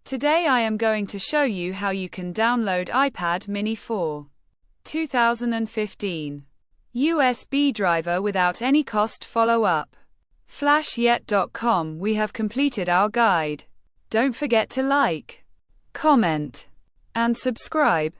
Today I am going to show you how you can download iPad mini 4 2015 USB driver without any cost. Follow up FlashYet.com. We have completed our guide. Don't forget to like, comment, and subscribe.